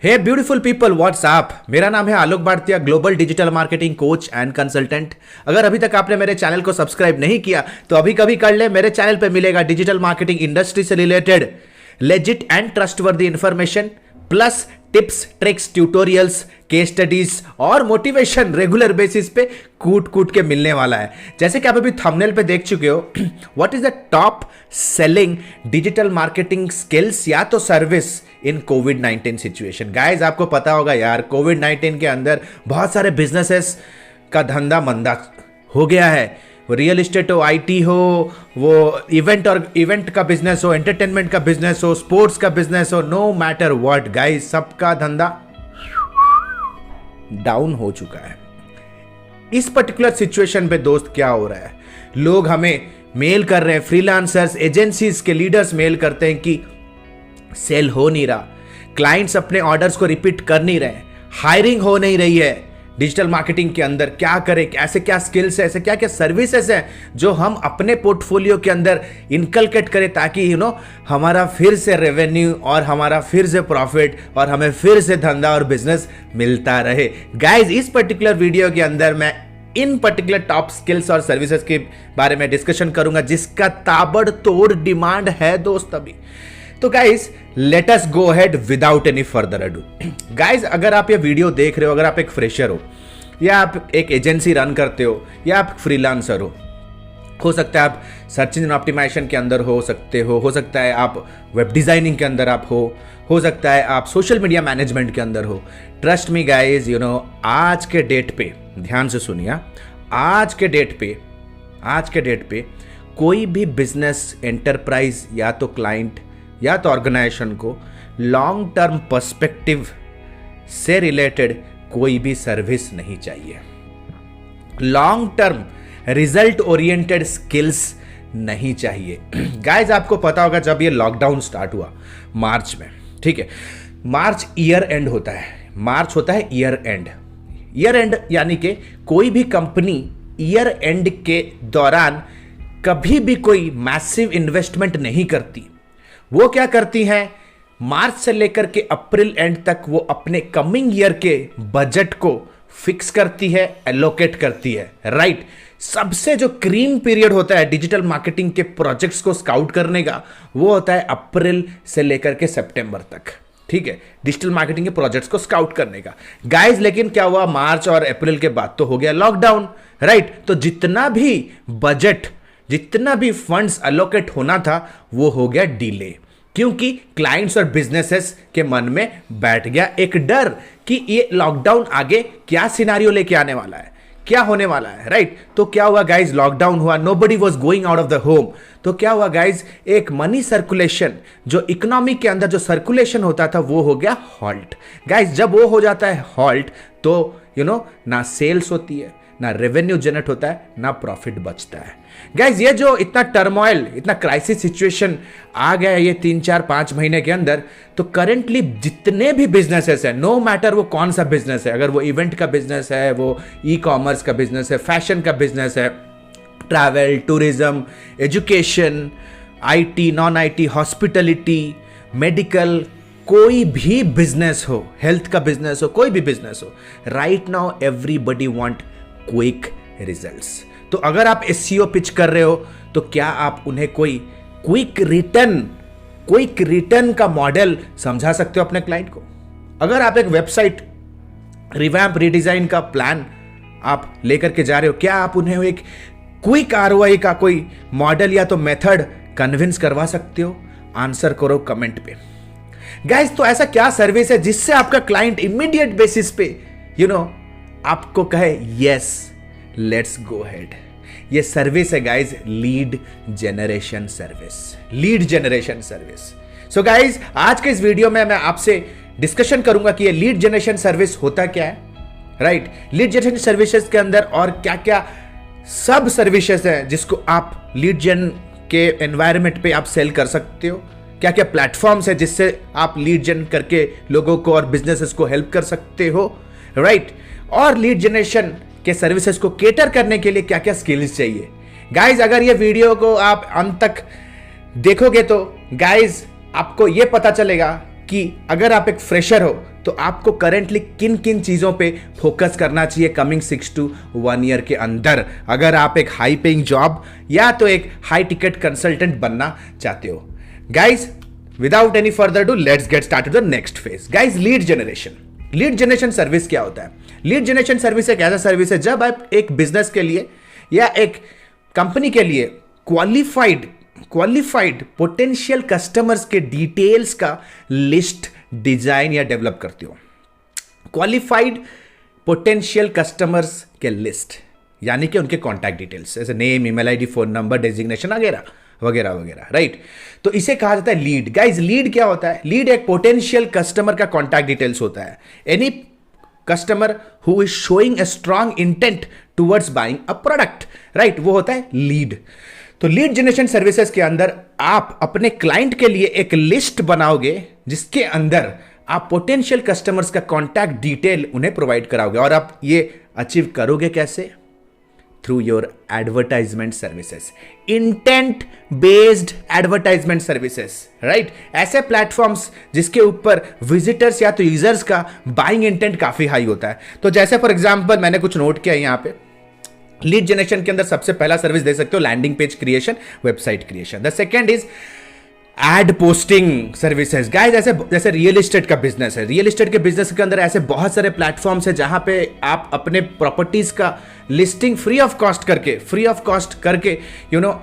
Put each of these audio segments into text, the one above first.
हे beautiful people, what's up. मेरा नाम है Alok Bharatiya, global digital marketing coach and consultant. अगर अभी तक आपने मेरे चैनल को सब्सक्राइब नहीं किया तो अभी कभी कर ले। मेरे चैनल पे मिलेगा डिजिटल मार्केटिंग इंडस्ट्री से related legit and trustworthy information plus tips, tricks, tutorials, case studies और मोटिवेशन रेगुलर बेसिस पे कूट कूट के मिलने वाला है। जैसे कि आप अभी थंबनेल पे देख चुके हो, what is the top selling digital marketing skills या तो service in covid situation. Guys, आपको पता होगा यार, कोविड-19 के अंदर बहुत सारे बिजनेसेस का धंधा मंदा हो गया है। वो रियल एस्टेट हो, आईटी हो, वो इवेंट का बिजनेस हो, एंटरटेनमेंट का बिजनेस हो, स्पोर्ट्स का बिजनेस हो, नो मैटर व्हाट गाइस, सबका धंधा डाउन हो चुका है। इस पर्टिकुलर सिचुएशन पे दोस्त क्या हो रहा है, लोग हमें मेल कर रहे हैं, फ्रीलांसर्स, एजेंसीज के लीडर्स मेल करते हैं कि सेल हो नहीं रहा, क्लाइंट्स अपने ऑर्डर्स को रिपीट कर नहीं रहे, हायरिंग हो नहीं रही है। डिजिटल मार्केटिंग के अंदर क्या करें, ऐसे क्या स्किल्स है, ऐसे क्या क्या सर्विसेज हैं जो हम अपने पोर्टफोलियो के अंदर इनकलकेट करें ताकि हमारा फिर से रेवेन्यू और हमारा फिर से प्रॉफिट और हमें फिर से धंधा और बिजनेस मिलता रहे। गाइज, इस पर्टिकुलर वीडियो के अंदर मैं इन पर्टिकुलर टॉप स्किल्स और सर्विसेज के बारे में डिस्कशन करूंगा जिसका ताबड़तोड़ डिमांड है दोस्त अभी। तो guys, let us go ahead without any further ado. Guys, अगर आप ये वीडियो देख रहे हो, अगर आप एक फ्रेशर हो या आप एक एजेंसी रन करते हो या आप फ्रीलांसर हो सकता है आप सर्च इंजन ऑप्टिमाइजेशन के अंदर हो सकता है आप वेब डिजाइनिंग के अंदर आप हो सकता है आप सोशल मीडिया मैनेजमेंट के अंदर हो। ट्रस्ट मी गाइज, आज के डेट पे ध्यान से सुनिए, आज के डेट पे कोई भी बिजनेस एंटरप्राइज या तो क्लाइंट या तो ऑर्गेनाइजेशन को लॉन्ग टर्म पर्सपेक्टिव से रिलेटेड कोई भी सर्विस नहीं चाहिए, long term result oriented skills नहीं चाहिए। गाइज, आपको पता होगा जब ये लॉकडाउन स्टार्ट हुआ मार्च में, ठीक है, मार्च ईयर एंड होता है, मार्च होता है ईयर एंड यानी कि कोई भी कंपनी ईयर एंड के दौरान कभी भी कोई मैसिव इन्वेस्टमेंट नहीं करती। वो क्या करती हैं, मार्च से लेकर के अप्रैल एंड तक वो अपने कमिंग ईयर के बजट को फिक्स करती है, एलोकेट करती है, राइट। सबसे जो क्रीम पीरियड होता है डिजिटल मार्केटिंग के प्रोजेक्ट्स को स्काउट करने का, वो होता है अप्रैल से लेकर के सितंबर तक, ठीक है, डिजिटल मार्केटिंग के प्रोजेक्ट्स को स्काउट करने का। गाइज, लेकिन क्या हुआ, मार्च और अप्रैल के बाद तो हो गया लॉकडाउन, राइट। तो जितना भी बजट, जितना भी फंड्स एलोकेट होना था वो हो गया डिले, क्योंकि क्लाइंट्स और बिजनेसेस के मन में बैठ गया एक डर कि ये लॉकडाउन आगे क्या सिनारियो लेके आने वाला है, क्या होने वाला है, राइट। तो क्या हुआ गाइज, लॉकडाउन हुआ, nobody was going out of the home. तो क्या हुआ गाइज, एक मनी सर्कुलेशन, जो इकोनॉमी के अंदर जो सर्कुलेशन होता था वो हो गया हॉल्ट। गाइज, जब वो हो जाता है हॉल्ट तो ना सेल्स होती है, ना रेवेन्यू जनरेट होता है, ना प्रॉफिट बचता है। गाइज, ये जो इतना टर्मोइल, इतना क्राइसिस सिचुएशन आ गया है ये 3-4-5 महीने के अंदर, तो करेंटली जितने भी बिजनेसेस है, नो मैटर वो कौन सा बिजनेस है, अगर वो इवेंट का बिजनेस है, वो ई कॉमर्स का बिजनेस है, फैशन का बिजनेस है, travel, tourism, education, IT, non IT, hospitality, medical, कोई भी बिजनेस हो, हेल्थ का बिजनेस हो, कोई भी बिजनेस हो, right now everybody want quick results. तो अगर आप एसईओ पिच कर रहे हो तो क्या आप उन्हें कोई क्विक रिटर्न का मॉडल समझा सकते हो अपने क्लाइंट को? अगर आप एक वेबसाइट रिवैम्प, रीडिजाइन का प्लान आप लेकर के जा रहे हो, क्या आप उन्हें एक क्विक आरओआई का कोई मॉडल या तो मेथड कन्विंस करवा सकते हो? आंसर करो कमेंट पे। गाइस, तो ऐसा क्या सर्विस है जिससे आपका क्लाइंट इमीडिएट बेसिस पे आपको कहे यस लेट्स गो अहेड? ये सर्विस है guys, lead generation service. So guys, आज के इस वीडियो में मैं आपसे डिस्कशन करूंगा कि ये लीड जनरेशन सर्विस होता क्या है, राइट। लीड जनरेशन सर्विसेज के अंदर और क्या क्या सब सर्विसेज हैं जिसको आप लीड जन के एनवायरनमेंट पे आप सेल कर सकते हो, क्या क्या प्लेटफॉर्म्स है जिससे आप लीड जन करके लोगों को और बिजनेसेस को हेल्प कर सकते हो, राइट। और लीड जनरेशन के सर्विसेज को केटर करने के लिए क्या क्या स्किल्स चाहिए। गाइज, अगर ये वीडियो को आप अंत तक देखोगे तो गाइज आपको ये पता चलेगा कि अगर आप एक फ्रेशर हो तो आपको करेंटली किन किन चीज़ों पे फोकस करना चाहिए कमिंग 6 to 1 ईयर के अंदर, अगर आप एक हाई पेइंग जॉब या तो एक हाई टिकट कंसल्टेंट बनना चाहते हो। Guys without any further do let's get started the next phase. Guys lead generation service क्या होता है? लीड जनरेशन सर्विस एक ऐसा सर्विस है जब आप एक बिजनेस के लिए या एक कंपनी के लिए क्वालिफाइड पोटेंशियल कस्टमर्स के डिटेल्स का लिस्ट डिजाइन या डेवलप करते हो। क्वालिफाइड पोटेंशियल कस्टमर्स के लिस्ट यानी कि उनके कॉन्टैक्ट डिटेल्स जैसे name, email ID, phone number, designation वगैरह वगैरह वगैरह, राइट। तो इसे कहा जाता है लीड। गाइज लीड क्या होता है? लीड एक पोटेंशियल कस्टमर का कॉन्टैक्ट डिटेल्स होता है। Any customer who is showing a strong intent towards buying a product, right, वो होता है लीड। तो लीड जनरेशन सर्विसेज के अंदर आप अपने क्लाइंट के लिए एक लिस्ट बनाओगे जिसके अंदर आप पोटेंशियल कस्टमर्स का कॉन्टैक्ट डिटेल उन्हें प्रोवाइड कराओगे। और आप ये अचीव करोगे कैसे? Through your advertisement services, intent based advertisement services, right. ऐसे प्लेटफॉर्म्स जिसके ऊपर विजिटर्स या तो यूजर्स का बाइंग इंटेंट काफी हाई होता है। तो जैसे फॉर एग्जांपल मैंने कुछ नोट किया यहाँ पे, लीड जनरेशन के अंदर सबसे पहला सर्विस दे सकते हो landing page creation, website creation. The second is ad posting services. Guys जैसे रियल एस्टेट का बिजनेस है, रियल एस्टेट के बिजनेस के अंदर ऐसे बहुत सारे प्लेटफॉर्म्स है जहां पे आप अपने प्रॉपर्टीज का लिस्टिंग फ्री ऑफ कॉस्ट करके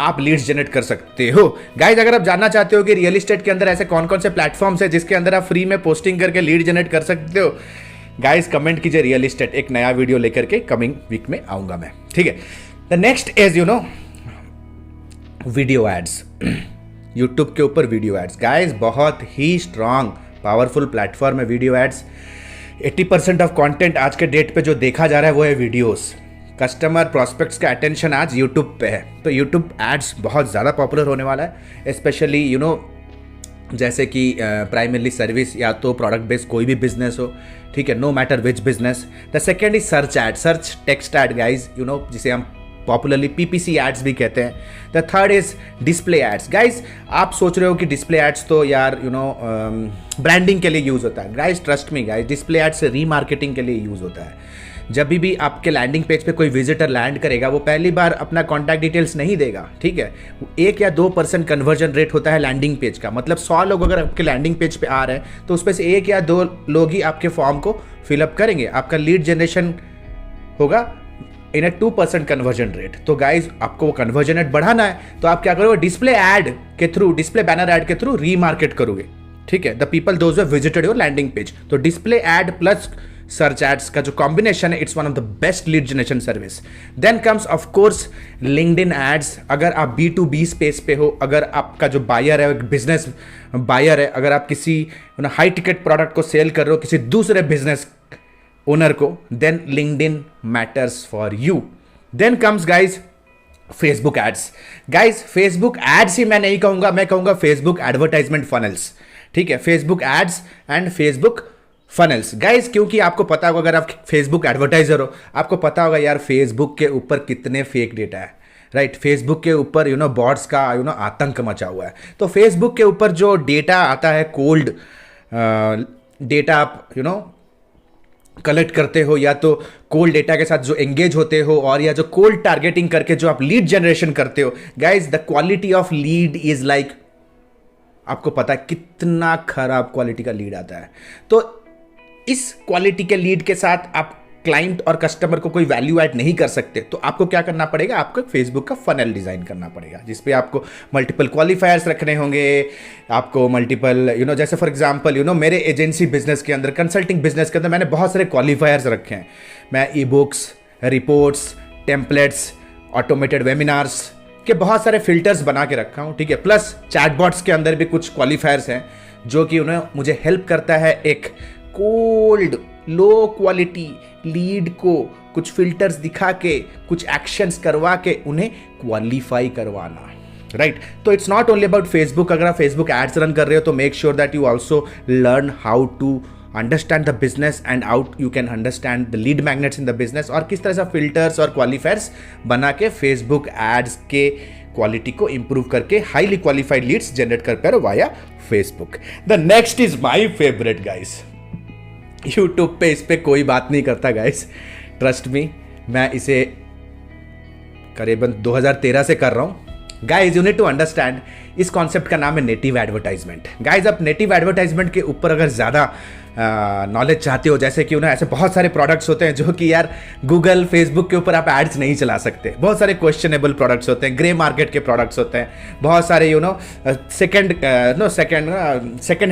आप लीड्स जनरेट कर सकते हो। गाइस अगर आप जानना चाहते हो कि रियल एस्टेट के अंदर ऐसे कौन कौन से प्लेटफॉर्म्स है जिसके अंदर आप फ्री में पोस्टिंग करके लीड जनरेट कर सकते हो, गाइस कमेंट कीजिए रियल एस्टेट, एक नया वीडियो लेकर के कमिंग वीक में आऊंगा मैं, ठीक है। The next is video ads. YouTube के ऊपर वीडियो एड्स, गाइस बहुत ही स्ट्रांग पावरफुल प्लेटफॉर्म है वीडियो एड्स। 80% ऑफ कंटेंट आज के डेट पे जो देखा जा रहा है वो है वीडियोस। कस्टमर प्रॉस्पेक्ट्स का अटेंशन आज यूट्यूब पे है, तो यूट्यूब एड्स बहुत ज़्यादा पॉपुलर होने वाला है। स्पेशली जैसे कि प्राइमरली सर्विस या तो प्रोडक्ट बेस्ड कोई भी बिजनेस हो, ठीक है, no matter which business. The second is search ad, search text ad guys, जिसे हम पॉपुलरली पीपीसी एड्स भी कहते हैं। The third is display ads. Guys आप सोच रहे हो कि डिस्प्ले एड्स तो यार ब्रांडिंग के लिए यूज होता है। Guys trust me guys, display ads से रीमार्केटिंग के लिए यूज होता है। जब भी आपके लैंडिंग पेज पे कोई विजिटर लैंड करेगा वो पहली बार अपना कॉन्टैक्ट डिटेल्स नहीं देगा, ठीक है। 1 या 2% कन्वर्जन रेट होता है लैंडिंग पेज का, मतलब 100 लोग अगर आपके लैंडिंग पेज पे आ रहे हैं तो उसमें से 1 या 2 लोग ही आपके फॉर्म को फिलअप करेंगे। आपका लीड जनरेशन होगा इन 2% कन्वर्जन रेट। तो गाइज आपको वो कन्वर्जन रेट बढ़ाना है तो आप क्या करोगे? डिस्प्ले एड के थ्रू, डिस्प्ले बैनर एड के थ्रू रीमार्केट करोगे, ठीक है, the people those who visited your landing page. तो display ad plus search ads का जो कॉम्बिनेशन है, it's one of the best lead generation service. Then comes of course LinkedIn ads. अगर आप B2B स्पेस पे हो, अगर आपका जो बायर है एक बिजनेस बायर है, अगर आप किसी हाई टिकट प्रोडक्ट को सेल कर रहे हो किसी दूसरे बिजनेस ओनर को, then LinkedIn matters for you. Then comes guys Facebook ads. Guys Facebook ads ही मैं नहीं कहूंगा, मैं कहूंगा फेसबुक एडवर्टाइजमेंट फनल्स, ठीक है, Facebook ads and Facebook funnels. Guys क्योंकि आपको पता होगा, अगर आप फेसबुक एडवर्टाइजर हो आपको पता होगा यार फेसबुक के ऊपर कितने फेक डेटा है, राइट। फेसबुक के ऊपर बॉट्स का आतंक मचा हुआ है। तो फेसबुक के ऊपर जो डेटा आता है, कोल्ड डेटा आप कलेक्ट करते हो, या तो कोल्ड डेटा के साथ जो एंगेज होते हो, और या जो कोल्ड टारगेटिंग करके जो आप लीड जनरेशन करते हो, guys the quality of lead is like, आपको पता है कितना खराब क्वालिटी का लीड आता है। तो इस क्वालिटी के लीड के साथ आप क्लाइंट और कस्टमर को कोई वैल्यू ऐड नहीं कर सकते। तो आपको क्या करना पड़ेगा? आपको फेसबुक का फनल डिजाइन करना पड़ेगा जिसपे आपको मल्टीपल क्वालिफायर्स रखने होंगे, आपको मल्टीपल जैसे फॉर एग्जांपल मेरे एजेंसी बिजनेस के अंदर, कंसल्टिंग बिजनेस के अंदर मैंने बहुत सारे क्वालिफायर्स रखे हैं। मैं e books, reports, templates, automated webinars के बहुत सारे फिल्टर्स बना के रखा हूँ, ठीक है। प्लस चैटबॉट्स के अंदर भी कुछ क्वालिफायर्स हैं जो कि उन्हें मुझे हेल्प करता है एक कोल्ड लो क्वालिटी लीड को कुछ फिल्टर्स दिखा के, कुछ एक्शंस करवा के उन्हें क्वालिफाई करवाना, राइट। तो it's not only about Facebook. अगर आप फेसबुक एड्स रन कर रहे हो तो make sure that you also learn how to understand the business and out you can understand the lead magnets in the business, और किस तरह से फिल्टर्स और क्वालिफायर्स बना के फेसबुक एड्स के क्वालिटी को इंप्रूव करके हाईली क्वालिफाइड लीड्स जनरेट कर पाए via Facebook. The next is my favourite guys, YouTube पे इस पे कोई बात नहीं करता गाइस, ट्रस्ट मी। मैं इसे करीबन 2013 से कर रहा हूँ। Guys you need to understand, इस कॉन्सेप्ट का नाम है नेटिव एडवर्टाइजमेंट। गाइज आप नेटिव एडवर्टाइजमेंट के ऊपर अगर ज़्यादा नॉलेज चाहते हो, जैसे कि ऐसे बहुत सारे प्रोडक्ट्स होते हैं जो कि यार गूगल फेसबुक के ऊपर आप एड्स नहीं चला सकते। बहुत सारे क्वेश्चनेबल प्रोडक्ट्स होते हैं, ग्रे मार्केट के प्रोडक्ट्स होते हैं, बहुत सारे सेकेंड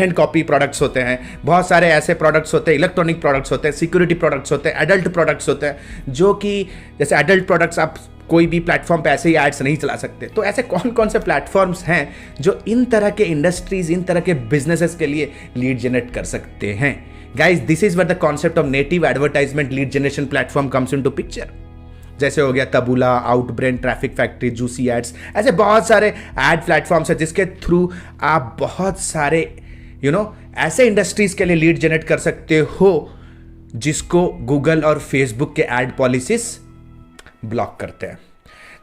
हैंड कॉपी प्रोडक्ट्स होते हैं, बहुत सारे ऐसे प्रोडक्ट्स होते हैं, इलेक्ट्रॉनिक प्रोडक्ट्स होते हैं, सिक्योरिटी प्रोडक्ट्स होते हैं, एडल्ट प्रोडक्ट्स होते हैं, जो कि जैसे एडल्ट प्रोडक्ट्स आप कोई भी प्लेटफॉर्म पे ऐसे ही एड्स नहीं चला सकते। तो ऐसे कौन कौन से प्लेटफॉर्म्स हैं जो इन तरह के इंडस्ट्रीज, इन तरह के बिजनेसेस के लिए लीड जनरेट कर सकते हैं? Guys this is where the concept of native advertisement lead generation platform comes into picture. जैसे हो गया Taboola, Outbrain, traffic factory, juicy ads, ऐसे बहुत सारे एड प्लेटफॉर्म्स हैं जिसके थ्रू आप बहुत सारे ऐसे इंडस्ट्रीज के लिए लीड जनरेट कर सकते हो जिसको गूगल और फेसबुक के एड पॉलिसीज ब्लॉक करते हैं।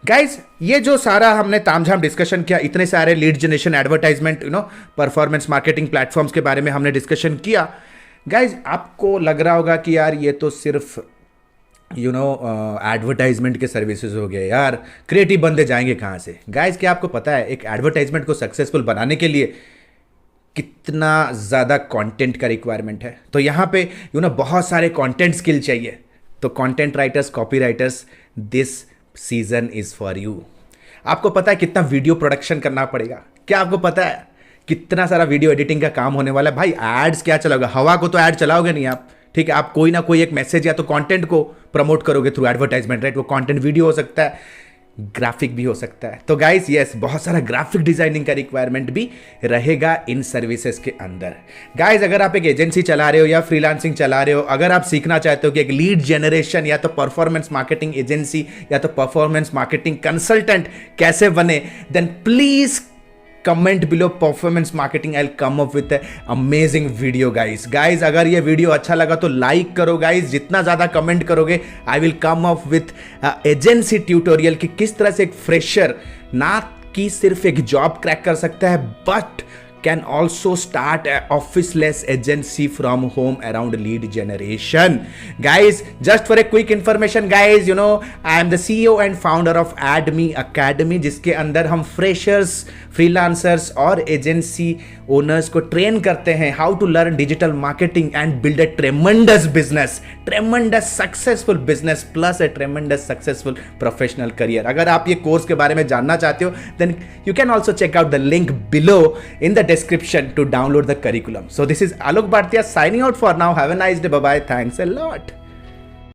गाइज ये जो सारा हमने तामझाम डिस्कशन किया, इतने सारे lead generation, advertisement, performance marketing platforms के बारे में हमने डिस्कशन किया। गाइज आपको लग रहा होगा कि यार ये तो सिर्फ एडवर्टाइजमेंट के सर्विसेज हो गए, यार क्रिएटिव बंदे जाएंगे कहाँ से? गाइज क्या आपको पता है एक एडवर्टाइजमेंट को सक्सेसफुल बनाने के लिए कितना ज़्यादा कंटेंट का रिक्वायरमेंट है? तो यहाँ पे बहुत सारे कंटेंट स्किल चाहिए। तो content writers, copy writers, this season is for you. आपको पता है कितना वीडियो प्रोडक्शन करना पड़ेगा? क्या आपको पता है कितना सारा वीडियो एडिटिंग का काम होने वाला है? भाई एड्स क्या चलाओगे? हवा को तो ऐड चलाओगे नहीं आप, ठीक है? आप कोई ना कोई एक मैसेज या तो कंटेंट को प्रमोट करोगे थ्रू एडवर्टाइजमेंट, राइट? वो कंटेंट वीडियो हो सकता है, ग्राफिक भी हो सकता है। तो गाइस यस, बहुत सारा ग्राफिक डिजाइनिंग का रिक्वायरमेंट भी रहेगा इन सर्विसेज के अंदर। गाइस अगर आप एक एजेंसी चला रहे हो या फ्रीलांसिंग चला रहे हो, अगर आप सीखना चाहते हो कि एक लीड जनरेशन या तो परफॉर्मेंस मार्केटिंग एजेंसी या तो परफॉर्मेंस मार्केटिंग कंसल्टेंट कैसे बने, then please comment below performance marketing. I will come up with amazing video guys. अगर ये वीडियो अच्छा लगा तो लाइक करो गाइस, जितना ज्यादा कमेंट करोगे आई will come up with agency tutorial कि किस तरह से एक फ्रेशर ना कि सिर्फ एक जॉब क्रैक कर सकता है but can also start an officeless agency from home around lead generation. Guys, just for a quick information guys, I am the CEO and founder of AdMe Academy, जिसके अंदर हम freshers, freelancers और agency owners को train करते हैं how to learn digital marketing and build a tremendous business, tremendous successful business plus a tremendous successful professional career. अगर आप ये कोर्स के बारे में जानना चाहते हो then you can also check out the link below in the description to download the curriculum. So this is Alok Bhartiya signing out for now. Have a nice day. Bye bye. Thanks a lot.